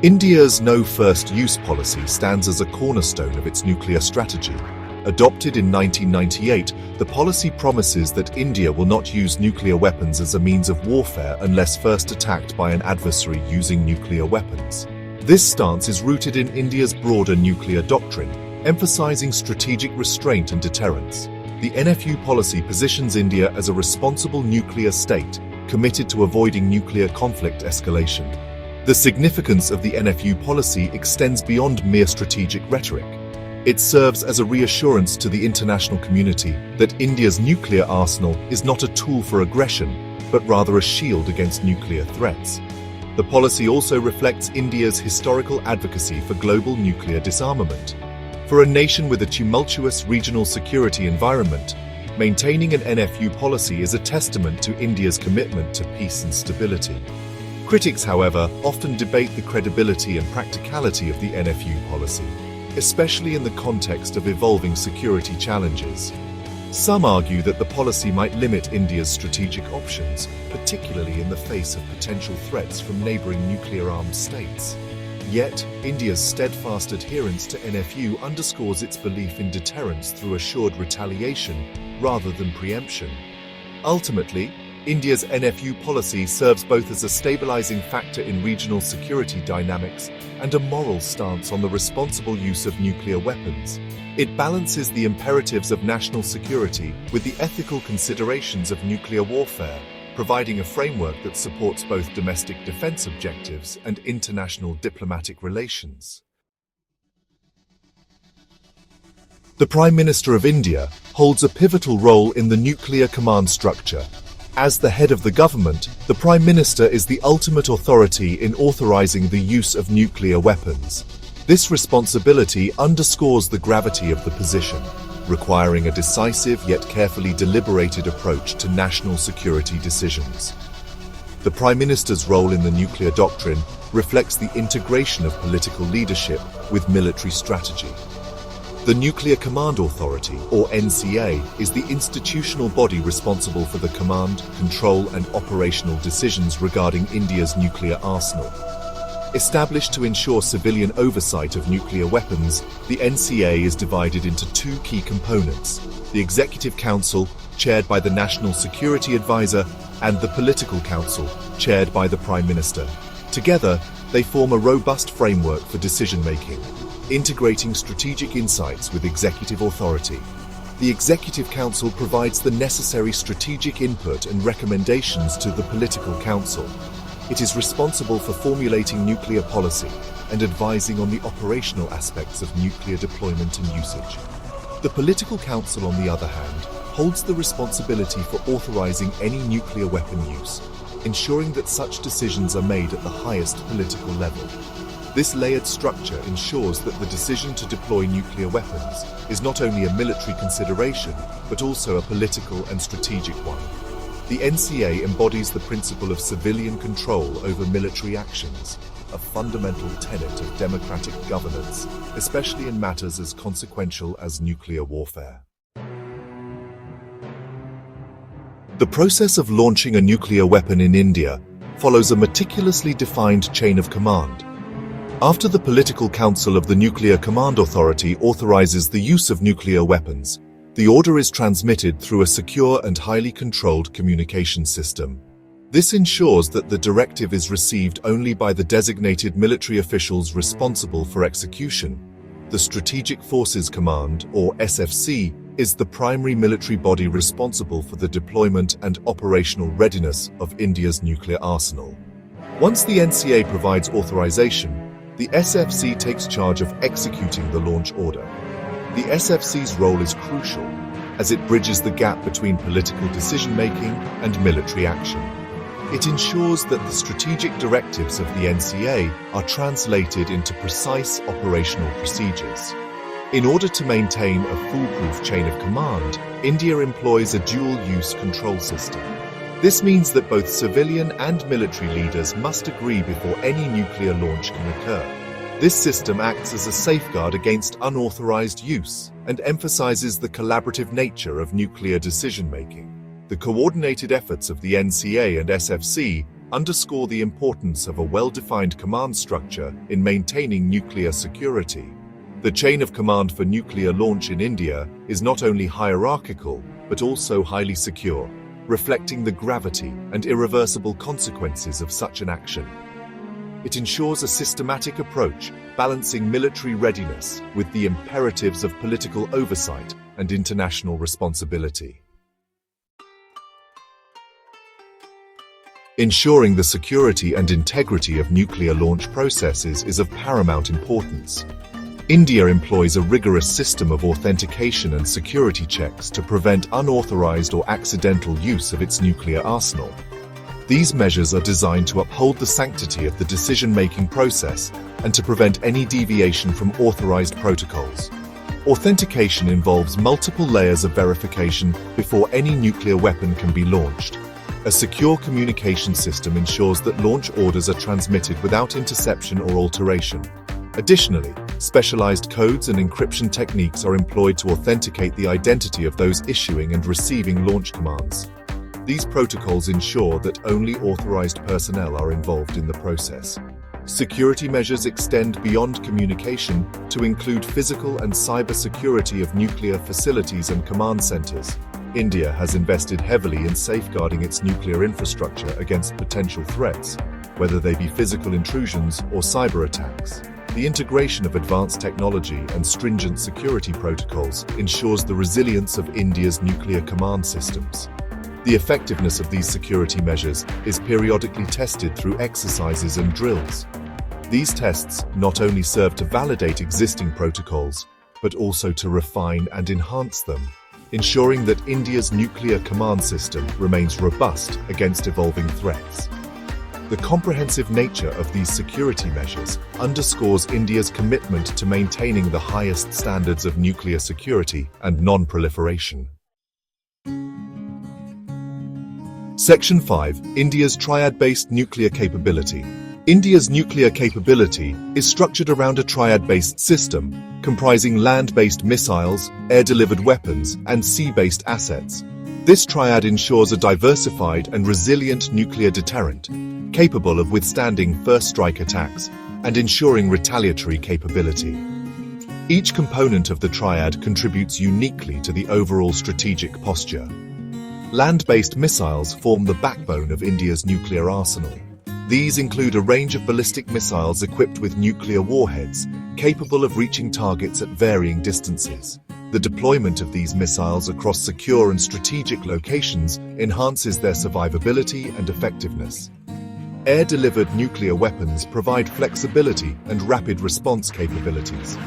India's no first use policy stands as a cornerstone of its nuclear strategy. Adopted in 1998, the policy promises that India will not use nuclear weapons as a means of warfare unless first attacked by an adversary using nuclear weapons. This stance is rooted in India's broader nuclear doctrine, emphasizing strategic restraint and deterrence. The NFU policy positions India as a responsible nuclear state, committed to avoiding nuclear conflict escalation. The significance of the NFU policy extends beyond mere strategic rhetoric. It serves as a reassurance to the international community that India's nuclear arsenal is not a tool for aggression, but rather a shield against nuclear threats. The policy also reflects India's historical advocacy for global nuclear disarmament. For a nation with a tumultuous regional security environment, maintaining an NFU policy is a testament to India's commitment to peace and stability. Critics, however, often debate the credibility and practicality of the NFU policy, especially in the context of evolving security challenges. Some argue that the policy might limit India's strategic options, particularly in the face of potential threats from neighboring nuclear-armed states. Yet, India's steadfast adherence to NFU underscores its belief in deterrence through assured retaliation rather than preemption. Ultimately, India's NFU policy serves both as a stabilizing factor in regional security dynamics and a moral stance on the responsible use of nuclear weapons. It balances the imperatives of national security with the ethical considerations of nuclear warfare, providing a framework that supports both domestic defense objectives and international diplomatic relations. The Prime Minister of India holds a pivotal role in the nuclear command structure. As the head of the government, the Prime Minister is the ultimate authority in authorizing the use of nuclear weapons. This responsibility underscores the gravity of the position, requiring a decisive yet carefully deliberated approach to national security decisions. The Prime Minister's role in the nuclear doctrine reflects the integration of political leadership with military strategy. The Nuclear Command Authority, or NCA, is the institutional body responsible for the command, control and operational decisions regarding India's nuclear arsenal. Established to ensure civilian oversight of nuclear weapons, the NCA is divided into two key components: the Executive Council, chaired by the National Security Advisor, and the Political Council, chaired by the Prime Minister. Together, they form a robust framework for decision-making, integrating strategic insights with executive authority. The Executive Council provides the necessary strategic input and recommendations to the Political Council. It is responsible for formulating nuclear policy and advising on the operational aspects of nuclear deployment and usage. The Political Council, on the other hand, holds the responsibility for authorizing any nuclear weapon use, ensuring that such decisions are made at the highest political level. This layered structure ensures that the decision to deploy nuclear weapons is not only a military consideration, but also a political and strategic one. The NCA embodies the principle of civilian control over military actions, a fundamental tenet of democratic governance, especially in matters as consequential as nuclear warfare. The process of launching a nuclear weapon in India follows a meticulously defined chain of command. After the Political Council of the Nuclear Command Authority authorizes the use of nuclear weapons, the order is transmitted through a secure and highly controlled communication system. This ensures that the directive is received only by the designated military officials responsible for execution. The Strategic Forces Command, or SFC, is the primary military body responsible for the deployment and operational readiness of India's nuclear arsenal. Once the NCA provides authorization, the SFC takes charge of executing the launch order. The SFC's role is crucial, as it bridges the gap between political decision-making and military action. It ensures that the strategic directives of the NCA are translated into precise operational procedures. In order to maintain a foolproof chain of command, India employs a dual-use control system. This means that both civilian and military leaders must agree before any nuclear launch can occur. This system acts as a safeguard against unauthorized use and emphasizes the collaborative nature of nuclear decision-making. The coordinated efforts of the NCA and SFC underscore the importance of a well-defined command structure in maintaining nuclear security. The chain of command for nuclear launch in India is not only hierarchical, but also highly secure, reflecting the gravity and irreversible consequences of such an action. It ensures a systematic approach, balancing military readiness with the imperatives of political oversight and international responsibility. Ensuring the security and integrity of nuclear launch processes is of paramount importance. India employs a rigorous system of authentication and security checks to prevent unauthorized or accidental use of its nuclear arsenal. These measures are designed to uphold the sanctity of the decision-making process and to prevent any deviation from authorized protocols. Authentication involves multiple layers of verification before any nuclear weapon can be launched. A secure communication system ensures that launch orders are transmitted without interception or alteration. Additionally, specialized codes and encryption techniques are employed to authenticate the identity of those issuing and receiving launch commands. These protocols ensure that only authorized personnel are involved in the process. Security measures extend beyond communication to include physical and cyber security of nuclear facilities and command centers. India has invested heavily in safeguarding its nuclear infrastructure against potential threats, whether they be physical intrusions or cyber attacks. The integration of advanced technology and stringent security protocols ensures the resilience of India's nuclear command systems. The effectiveness of these security measures is periodically tested through exercises and drills. These tests not only serve to validate existing protocols, but also to refine and enhance them, ensuring that India's nuclear command system remains robust against evolving threats. The comprehensive nature of these security measures underscores India's commitment to maintaining the highest standards of nuclear security and non-proliferation. Section 5. India's triad-based nuclear capability. India's nuclear capability is structured around a triad-based system, comprising land-based missiles, air-delivered weapons, and sea-based assets. This triad ensures a diversified and resilient nuclear deterrent, capable of withstanding first-strike attacks and ensuring retaliatory capability. Each component of the triad contributes uniquely to the overall strategic posture. Land-based missiles form the backbone of India's nuclear arsenal. These include a range of ballistic missiles equipped with nuclear warheads, capable of reaching targets at varying distances. The deployment of these missiles across secure and strategic locations enhances their survivability and effectiveness. Air-delivered nuclear weapons provide flexibility and rapid response capabilities.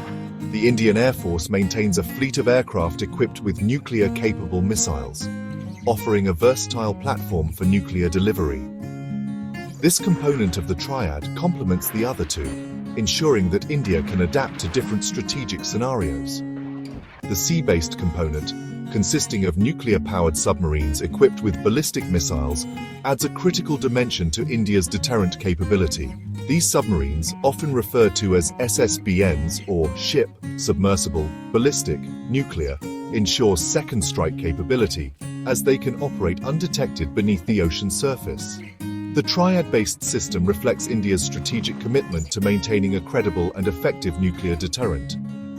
The Indian Air Force maintains a fleet of aircraft equipped with nuclear-capable missiles, offering a versatile platform for nuclear delivery. This component of the triad complements the other two, ensuring that India can adapt to different strategic scenarios. The sea-based component, consisting of nuclear-powered submarines equipped with ballistic missiles, adds a critical dimension to India's deterrent capability. These submarines, often referred to as SSBNs or ship, submersible, ballistic, nuclear, ensure second strike capability, as they can operate undetected beneath the ocean surface. The triad-based system reflects India's strategic commitment to maintaining a credible and effective nuclear deterrent.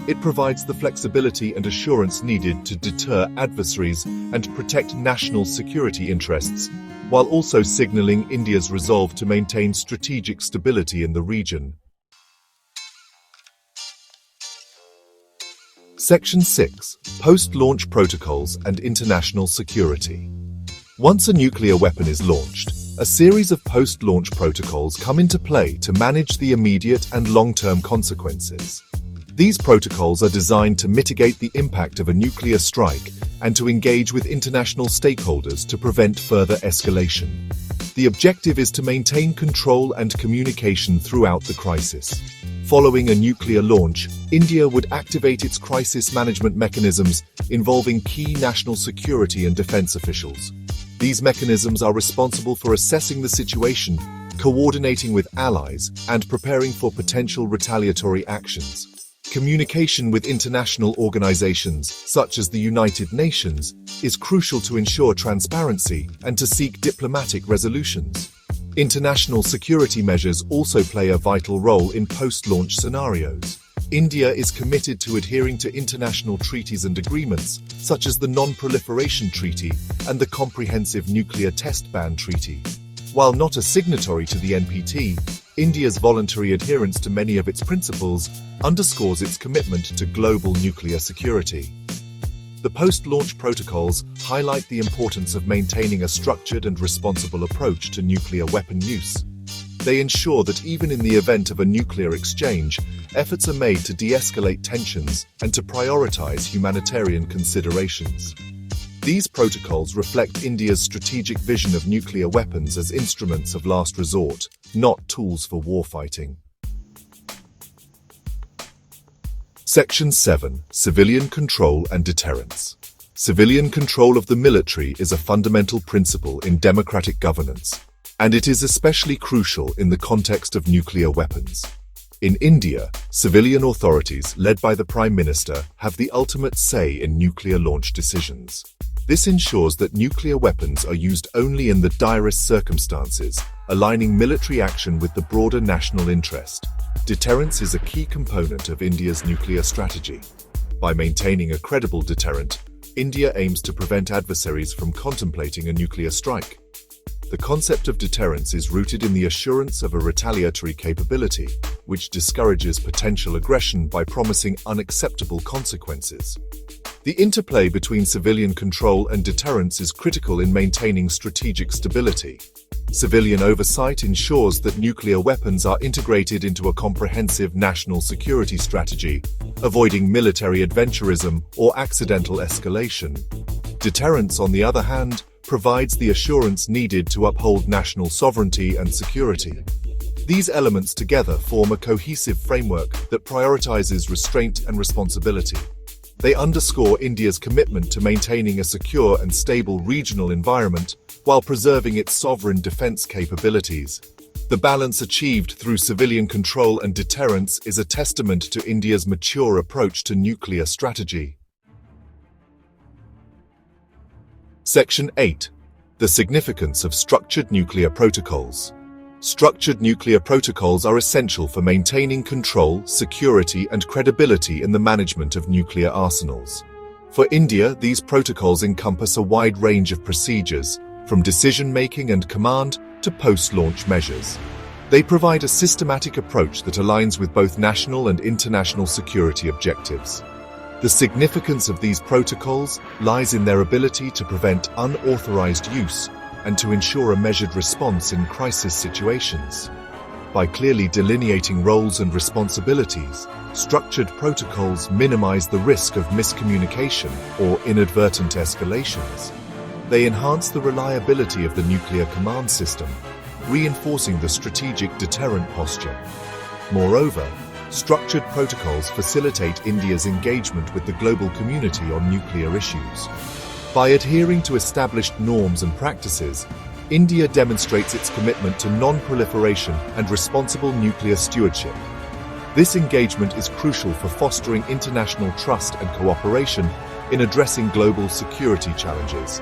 It provides the flexibility and assurance needed to deter adversaries and protect national security interests, while also signaling India's resolve to maintain strategic stability in the region. Section 6. Post-launch protocols and international security. Once a nuclear weapon is launched, a series of post-launch protocols come into play to manage the immediate and long-term consequences. These protocols are designed to mitigate the impact of a nuclear strike and to engage with international stakeholders to prevent further escalation. The objective is to maintain control and communication throughout the crisis. Following a nuclear launch, India would activate its crisis management mechanisms involving key national security and defense officials. These mechanisms are responsible for assessing the situation, coordinating with allies, and preparing for potential retaliatory actions. Communication with international organizations, such as the United Nations, is crucial to ensure transparency and to seek diplomatic resolutions. International security measures also play a vital role in post-launch scenarios. India is committed to adhering to international treaties and agreements, such as the Non-Proliferation Treaty and the Comprehensive Nuclear Test Ban Treaty. While not a signatory to the NPT, India's voluntary adherence to many of its principles underscores its commitment to global nuclear security. The post-launch protocols highlight the importance of maintaining a structured and responsible approach to nuclear weapon use. They ensure that even in the event of a nuclear exchange, efforts are made to de-escalate tensions and to prioritize humanitarian considerations. These protocols reflect India's strategic vision of nuclear weapons as instruments of last resort, not tools for warfighting. Section 7. Civilian Control and Deterrence. Civilian control of the military is a fundamental principle in democratic governance, and it is especially crucial in the context of nuclear weapons. In India, civilian authorities, led by the Prime Minister, have the ultimate say in nuclear launch decisions. This ensures that nuclear weapons are used only in the direst circumstances, aligning military action with the broader national interest. Deterrence is a key component of India's nuclear strategy. By maintaining a credible deterrent, India aims to prevent adversaries from contemplating a nuclear strike. The concept of deterrence is rooted in the assurance of a retaliatory capability, which discourages potential aggression by promising unacceptable consequences. The interplay between civilian control and deterrence is critical in maintaining strategic stability. Civilian oversight ensures that nuclear weapons are integrated into a comprehensive national security strategy, avoiding military adventurism or accidental escalation. Deterrence, on the other hand, provides the assurance needed to uphold national sovereignty and security. These elements together form a cohesive framework that prioritizes restraint and responsibility. They underscore India's commitment to maintaining a secure and stable regional environment while preserving its sovereign defense capabilities. The balance achieved through civilian control and deterrence is a testament to India's mature approach to nuclear strategy. Section 8. The significance of structured nuclear protocols. Structured nuclear protocols are essential for maintaining control, security, and credibility in the management of nuclear arsenals. For India, these protocols encompass a wide range of procedures, from decision-making and command to post-launch measures. They provide a systematic approach that aligns with both national and international security objectives. The significance of these protocols lies in their ability to prevent unauthorized use and to ensure a measured response in crisis situations. By clearly delineating roles and responsibilities, structured protocols minimize the risk of miscommunication or inadvertent escalations. They enhance the reliability of the nuclear command system, reinforcing the strategic deterrent posture. Moreover, structured protocols facilitate India's engagement with the global community on nuclear issues. By adhering to established norms and practices, India demonstrates its commitment to non-proliferation and responsible nuclear stewardship. This engagement is crucial for fostering international trust and cooperation in addressing global security challenges.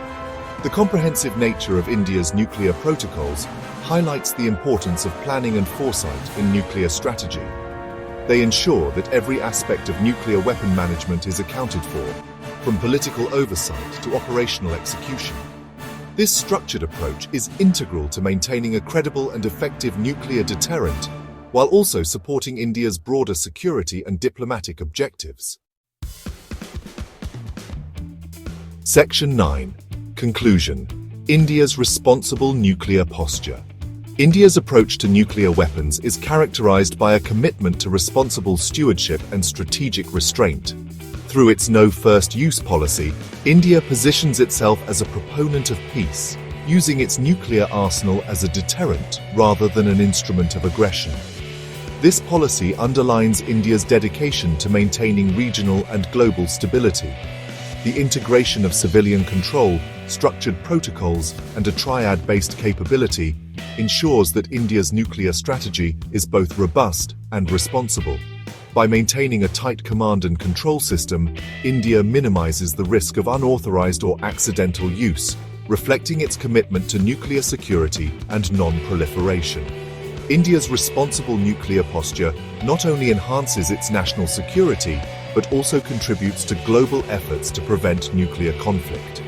The comprehensive nature of India's nuclear protocols highlights the importance of planning and foresight in nuclear strategy. They ensure that every aspect of nuclear weapon management is accounted for, from political oversight to operational execution. This structured approach is integral to maintaining a credible and effective nuclear deterrent, while also supporting India's broader security and diplomatic objectives. Section 9. Conclusion. India's responsible nuclear posture. India's approach to nuclear weapons is characterized by a commitment to responsible stewardship and strategic restraint. Through its no-first-use policy, India positions itself as a proponent of peace, using its nuclear arsenal as a deterrent rather than an instrument of aggression. This policy underlines India's dedication to maintaining regional and global stability. The integration of civilian control, structured protocols, and a triad-based capability ensures that India's nuclear strategy is both robust and responsible. By maintaining a tight command and control system, India minimizes the risk of unauthorized or accidental use, reflecting its commitment to nuclear security and non-proliferation. India's responsible nuclear posture not only enhances its national security, but also contributes to global efforts to prevent nuclear conflict.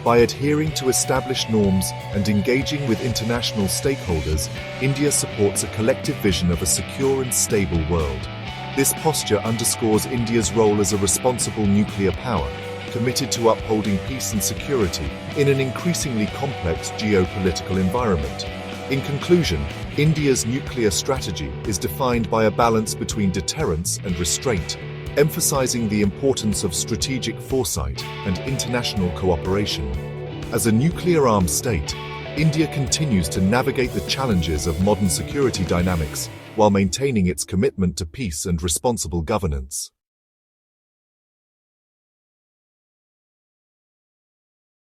By adhering to established norms and engaging with international stakeholders, India supports a collective vision of a secure and stable world. This posture underscores India's role as a responsible nuclear power, committed to upholding peace and security in an increasingly complex geopolitical environment. In conclusion, India's nuclear strategy is defined by a balance between deterrence and restraint, emphasizing the importance of strategic foresight and international cooperation. As a nuclear-armed state, India continues to navigate the challenges of modern security dynamics while maintaining its commitment to peace and responsible governance.